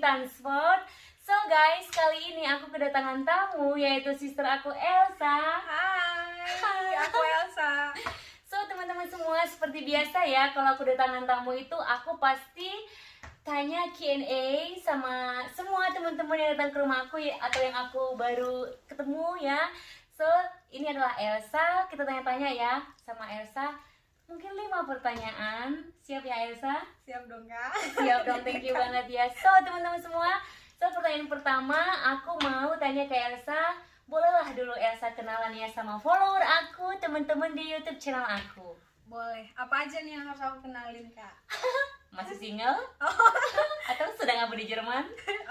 Intan Sport. So guys, kali ini aku kedatangan tamu, yaitu sister aku Elsa. Hai, aku Elsa. So teman-teman semua, seperti biasa ya, kalau aku kedatangan tamu itu aku pasti tanya Q&A sama semua teman-teman yang datang ke rumah aku atau yang aku baru ketemu ya. So ini adalah Elsa, kita tanya-tanya ya sama Elsa. Mungkin 5 pertanyaan. Siap ya Elsa? Siap dong Kak. Siap dong, thank you banget ya. So teman-teman semua, pertanyaan pertama aku mau tanya ke Elsa. Bolehlah dulu Elsa kenalan ya sama follower aku, teman-teman di YouTube channel aku. Boleh, apa aja nih yang harus aku kenalin Kak? Masih single? Atau sedang apa di Jerman?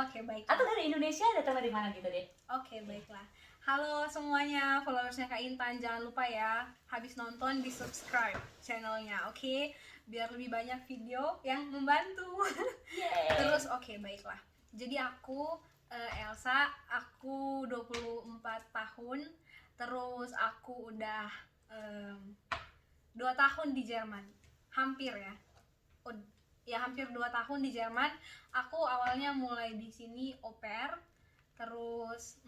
Oke, baik. Atau dari Indonesia atau dari mana gitu deh? Oke, baiklah. Halo semuanya, followersnya Kak Intan, jangan lupa ya, habis nonton di subscribe channelnya, oke? Biar lebih banyak video yang membantu. Yeay. Terus oke, baiklah. Jadi aku Elsa, aku 24 tahun. Terus aku udah 2 tahun di Jerman. Hampir ya. Hampir 2 tahun di Jerman. Aku awalnya mulai di sini au pair. Terus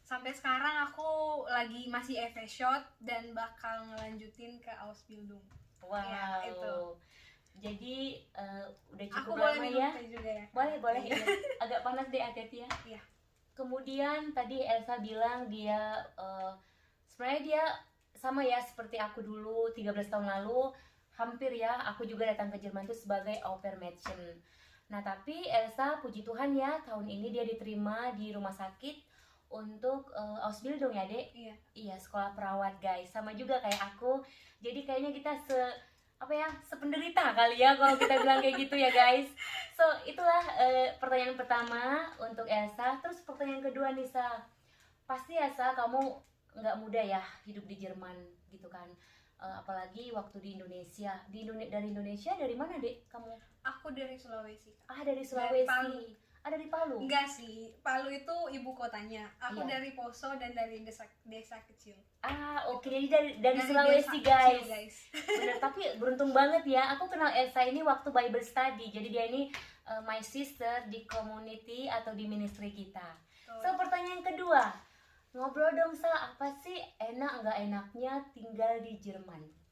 sampai sekarang aku lagi masih shot dan bakal ngelanjutin ke Ausbildung. Wow. Ya, itu. Jadi udah cukup Aku lama boleh ya? minum teh juga ya? Boleh ya. Agak panas deh, hati-hati ya. Iya. Kemudian tadi Elsa bilang dia sebenarnya dia sama ya seperti aku dulu 13 tahun lalu. Hampir ya, aku juga datang ke Jerman itu sebagai au pair Mädchen. Nah tapi Elsa puji Tuhan ya, tahun ini dia diterima di rumah sakit untuk Ausbildung ya dek? Iya, sekolah perawat guys, sama juga kayak aku. Jadi kayaknya kita sependerita kali ya kalau kita bilang kayak gitu ya guys. So itulah pertanyaan pertama untuk Elsa. Terus pertanyaan kedua Nisa, pasti Elsa kamu nggak mudah ya hidup di Jerman gitu kan, apalagi waktu di Indonesia. Dari Indonesia dari mana dek kamu? Aku dari Sulawesi. Dari Sulawesi. Dari Palu. Ada di Palu? Enggak sih, Palu itu ibu kotanya. Aku Iya. dari Poso dan dari desa kecil. Oke. Jadi dari Sulawesi desa guys. kecil, guys. Bener, tapi beruntung banget ya. Aku kenal Elsa ini waktu Bible study. Jadi dia ini my sister di community atau di ministry kita. So pertanyaan kedua, ngobrol dong Sa, apa sih enak nggak enaknya tinggal di Jerman?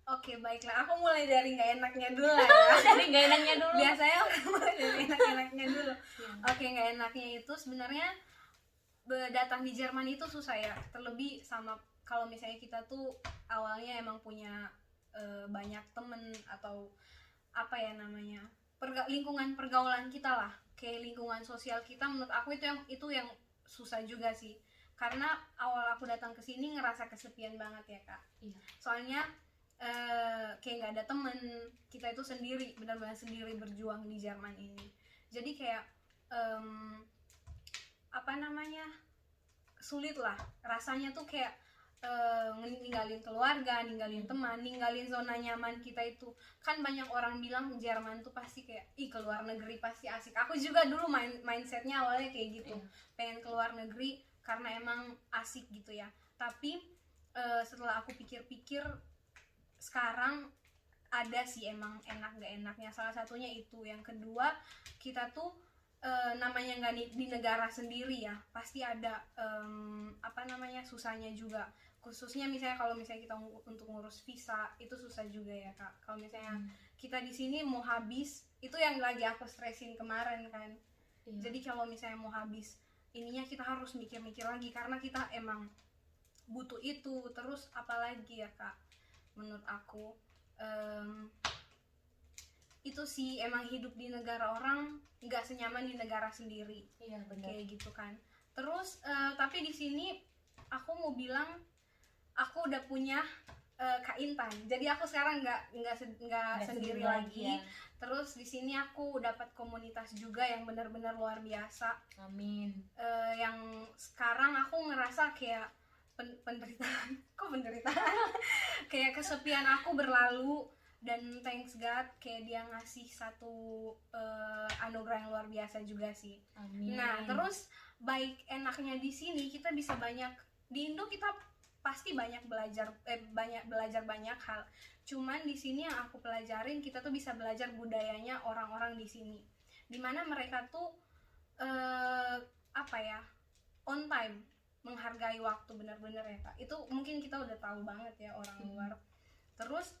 Oke, baiklah. Aku mulai dari nggak enaknya dulu lah ya. Dari nggak enaknya dulu. Biasanya aku mulai dari enak-enaknya dulu. Oke, nggak enaknya itu sebenarnya datang di Jerman itu susah ya. Terlebih sama kalau misalnya kita tuh awalnya emang punya banyak temen atau apa ya namanya, lingkungan pergaulan kita lah, kayak lingkungan sosial kita. Menurut aku itu yang susah juga sih. Karena awal aku datang ke sini ngerasa kesepian banget ya kak. Iya. Soalnya kayak nggak ada temen, kita itu sendiri, benar-benar sendiri berjuang di Jerman ini. Jadi kayak sulit lah rasanya tuh, kayak ninggalin keluarga, ninggalin teman, ninggalin zona nyaman kita itu. Kan banyak orang bilang Jerman tuh pasti kayak ke luar negeri pasti asik. Aku juga dulu mindsetnya awalnya kayak gitu, pengen keluar negeri karena emang asik gitu ya. Tapi setelah aku pikir-pikir, sekarang ada sih emang enak gak enaknya. Salah satunya itu. Yang kedua, kita tuh namanya nggak di negara sendiri ya, pasti ada susahnya juga. Khususnya misalnya kalau misalnya kita untuk ngurus visa itu susah juga ya kak. Kalau misalnya kita di sini mau habis, itu yang lagi aku stresin kemarin kan. Jadi kalau misalnya mau habis ininya, kita harus mikir-mikir lagi karena kita emang butuh itu. Terus apalagi ya kak, menurut aku itu sih, emang hidup di negara orang nggak senyaman di negara sendiri. Iya benar. Kayak gitu kan. Terus tapi di sini aku mau bilang aku udah punya Kak Intan. Jadi aku sekarang nggak sendiri lagi. Ya. Terus di sini aku dapat komunitas juga yang benar-benar luar biasa. Amin. Yang sekarang aku ngerasa kayak penderitaan. Kok penderitaan? Kayak kesepian aku berlalu. Dan thanks God, kayak dia ngasih satu anugerah yang luar biasa juga sih. Amin. Nah terus baik enaknya di sini, kita bisa banyak, di Indo kita pasti banyak belajar banyak hal. Cuman di sini yang aku pelajarin, kita tuh bisa belajar budayanya orang-orang di sini. dimana mereka tuh apa ya, on time, menghargai waktu benar-benar ya Kak. Itu mungkin kita udah tahu banget ya orang luar. Terus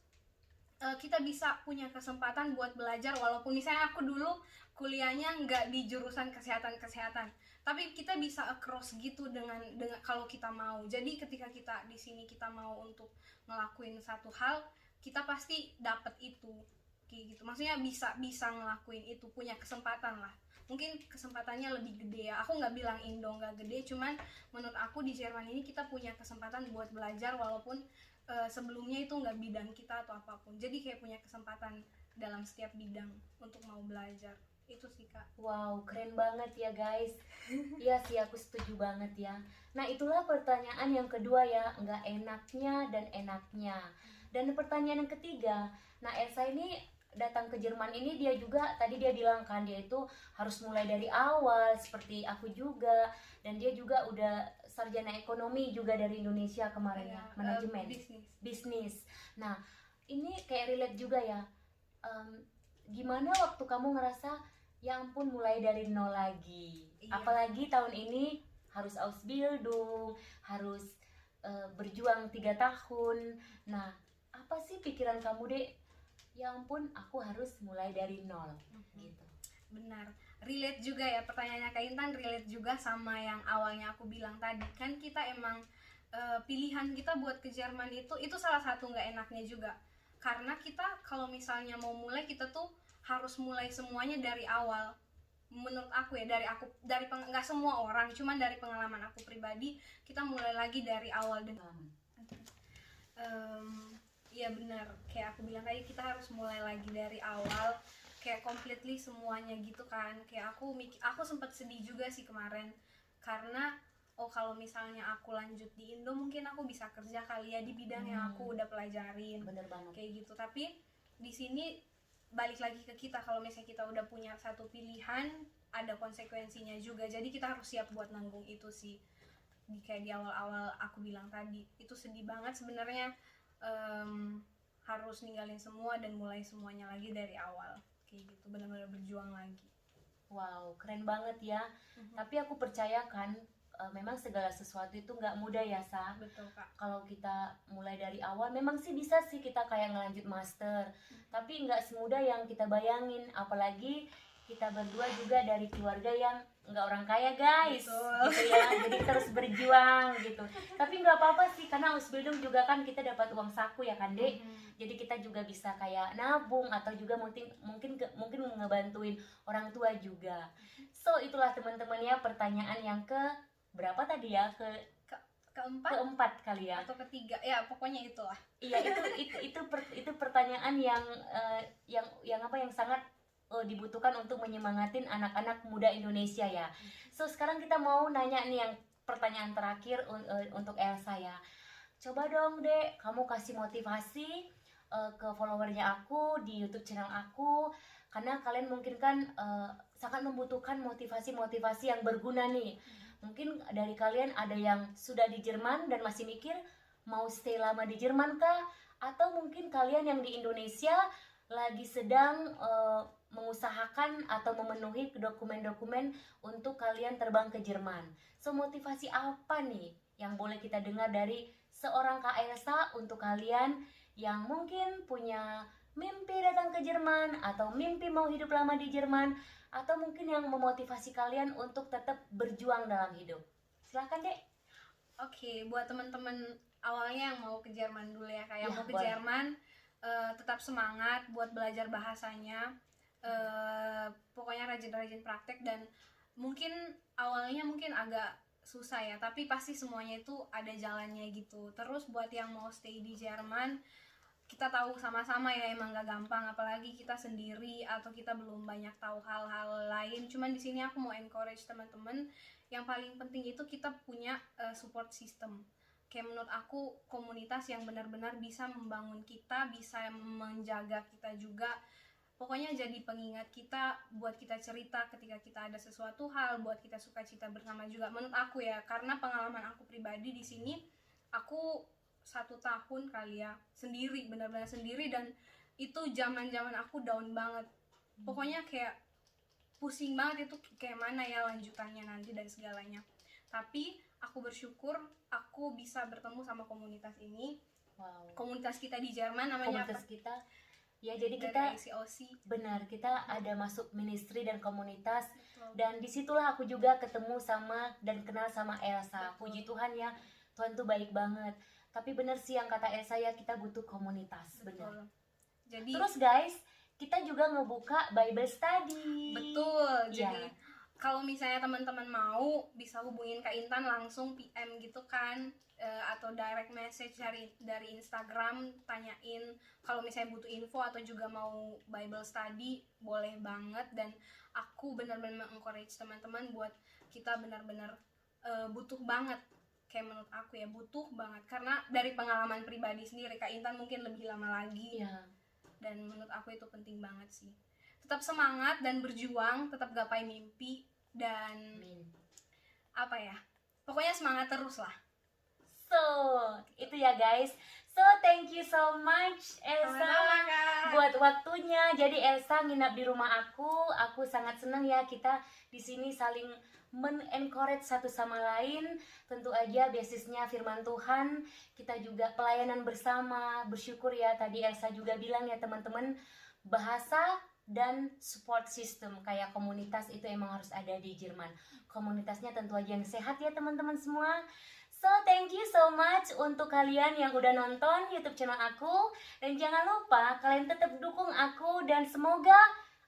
kita bisa punya kesempatan buat belajar, walaupun misalnya aku dulu kuliahnya nggak di jurusan kesehatan, tapi kita bisa across gitu dengan kalau kita mau. Jadi ketika kita di sini kita mau untuk ngelakuin satu hal, kita pasti dapat itu kayak gitu. Maksudnya bisa ngelakuin itu, punya kesempatan lah. Mungkin kesempatannya lebih gede ya. Aku nggak bilang Indo nggak gede, cuman menurut aku di Jerman ini kita punya kesempatan buat belajar walaupun sebelumnya itu nggak bidang kita atau apapun. Jadi kayak punya kesempatan dalam setiap bidang untuk mau belajar. Itu sih Kak. Wow, keren banget ya guys. Iya sih, aku setuju banget ya. Nah, itulah pertanyaan yang kedua ya, nggak enaknya dan enaknya. Dan pertanyaan yang ketiga, nah Elsa ini datang ke Jerman ini, dia juga tadi dia bilang kan dia itu harus mulai dari awal seperti aku juga, dan dia juga udah sarjana ekonomi juga dari Indonesia kemarin ya, manajemen bisnis. Nah, ini kayak relate juga ya. Gimana waktu kamu ngerasa ya ampun mulai dari nol lagi, apalagi tahun ini harus Ausbildung, harus berjuang 3 tahun. Nah, apa sih pikiran kamu deh? Ya ampun, aku harus mulai dari nol gitu. Benar, relate juga ya pertanyaannya Kak Intan, relate juga sama yang awalnya aku bilang tadi. Kan kita emang pilihan kita buat ke Jerman itu salah satu nggak enaknya juga, karena kita kalau misalnya mau mulai, kita tuh harus mulai semuanya dari awal. Menurut aku ya, nggak semua orang, cuman dari pengalaman aku pribadi, kita mulai lagi dari awal dengan iya benar, kayak aku bilang tadi, kita harus mulai lagi dari awal, kayak completely semuanya gitu kan. Kayak aku sempat sedih juga sih kemarin, karena kalau misalnya aku lanjut di Indo mungkin aku bisa kerja kali ya di bidang yang aku udah pelajarin. Bener banget. Kayak gitu. Tapi di sini balik lagi ke kita, kalau misalnya kita udah punya satu pilihan, ada konsekuensinya juga. Jadi kita harus siap buat nanggung itu sih. Kayak di awal-awal aku bilang tadi, itu sedih banget sebenarnya. Harus ninggalin semua dan mulai semuanya lagi dari awal kayak gitu, benar-benar berjuang lagi. Wow, keren banget ya. Tapi aku percaya kan memang segala sesuatu itu nggak mudah ya Sa. Betul Kak. Kalau kita mulai dari awal memang sih bisa sih kita kayak ngelanjut master, tapi nggak semudah yang kita bayangin. Apalagi kita berdua juga dari keluarga yang nggak orang kaya guys. Betul. Gitu ya, jadi terus berjuang gitu. Tapi nggak apa-apa sih, karena Ausbildung juga kan kita dapat uang saku ya kan Dek. Jadi kita juga bisa kayak nabung atau juga mungkin ngebantuin orang tua juga. So itulah teman-teman ya, pertanyaan yang ke berapa tadi ya, keempat kali ya, atau ketiga ya, pokoknya itulah. Iya, itu pertanyaan yang sangat dibutuhkan untuk menyemangatin anak-anak muda Indonesia ya. So sekarang kita mau nanya nih yang pertanyaan terakhir untuk Elsa ya. Coba dong Dek, kamu kasih motivasi ke followernya aku di YouTube channel aku, karena kalian mungkin kan sangat membutuhkan motivasi yang berguna nih. Mungkin dari kalian ada yang sudah di Jerman dan masih mikir mau stay lama di Jerman kah? Atau mungkin kalian yang di Indonesia lagi sedang mengusahakan atau memenuhi dokumen-dokumen untuk kalian terbang ke Jerman. So motivasi apa nih yang boleh kita dengar dari seorang Kak Elsa untuk kalian yang mungkin punya mimpi datang ke Jerman, atau mimpi mau hidup lama di Jerman, atau mungkin yang memotivasi kalian untuk tetap berjuang dalam hidup. Silahkan Dek. Oke, buat teman-teman awalnya yang mau ke Jerman dulu ya, kayak mau ke boleh. Jerman, tetap semangat buat belajar bahasanya. Pokoknya rajin-rajin praktek, dan mungkin awalnya mungkin agak susah ya, tapi pasti semuanya itu ada jalannya gitu. Terus buat yang mau stay di Jerman, kita tahu sama-sama ya emang gak gampang, apalagi kita sendiri atau kita belum banyak tahu hal-hal lain. Cuman di sini aku mau encourage teman-teman, yang paling penting itu kita punya support system. Kayak menurut aku komunitas yang benar-benar bisa membangun kita, bisa menjaga kita juga. Pokoknya jadi pengingat kita, buat kita cerita ketika kita ada sesuatu hal, buat kita sukacita bersama juga. Menurut aku ya, karena pengalaman aku pribadi di sini, aku 1 tahun kali ya sendiri, benar-benar sendiri, dan itu zaman aku down banget. Pokoknya kayak pusing banget itu kayak mana ya lanjutannya nanti dan segalanya. Tapi aku bersyukur aku bisa bertemu sama komunitas ini. Wow. Komunitas kita di Jerman namanya Komunitas apa? kita, ya jadi Dari kita ICOC. benar, kita ada masuk ministry dan komunitas, Betul. dan disitulah aku juga ketemu sama dan kenal sama Elsa. Betul. Puji Tuhan ya, Tuhan tuh baik banget. Tapi benar sih yang kata Elsa ya, kita butuh komunitas. Benar. Betul. Jadi Terus guys, kita juga ngebuka Bible study. betul. Ya. Jadi kalau misalnya teman-teman mau bisa hubungin Kak Intan langsung PM gitu kan, atau direct message dari Instagram, tanyain kalau misalnya butuh info atau juga mau Bible study, boleh banget. Dan aku benar-benar encourage teman-teman buat kita benar-benar butuh banget, kayak menurut aku ya butuh banget, karena dari pengalaman pribadi sendiri, Kak Intan mungkin lebih lama lagi. Iya. Dan menurut aku itu penting banget sih. Tetap semangat dan berjuang, tetap gapai mimpi, dan Amin. apa ya, pokoknya semangat terus lah. So, itu ya guys. So, thank you so much Elsa Sama-sama, Kak. buat waktunya. Jadi Elsa nginap di rumah aku. Aku sangat senang ya kita di sini saling men-encourage satu sama lain. Tentu aja basisnya firman Tuhan. Kita juga pelayanan bersama. Bersyukur ya, tadi Elsa juga bilang ya teman-teman, bahasa dan support system kayak komunitas itu emang harus ada di Jerman. Komunitasnya tentu aja yang sehat ya teman-teman semua. So thank you so much untuk kalian yang udah nonton YouTube channel aku, dan jangan lupa kalian tetap dukung aku, dan semoga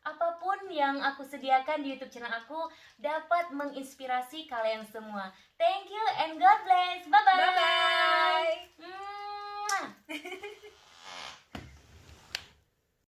apapun yang aku sediakan di YouTube channel aku dapat menginspirasi kalian semua. Thank you and God bless. Bye bye. Bye-bye. Mwah.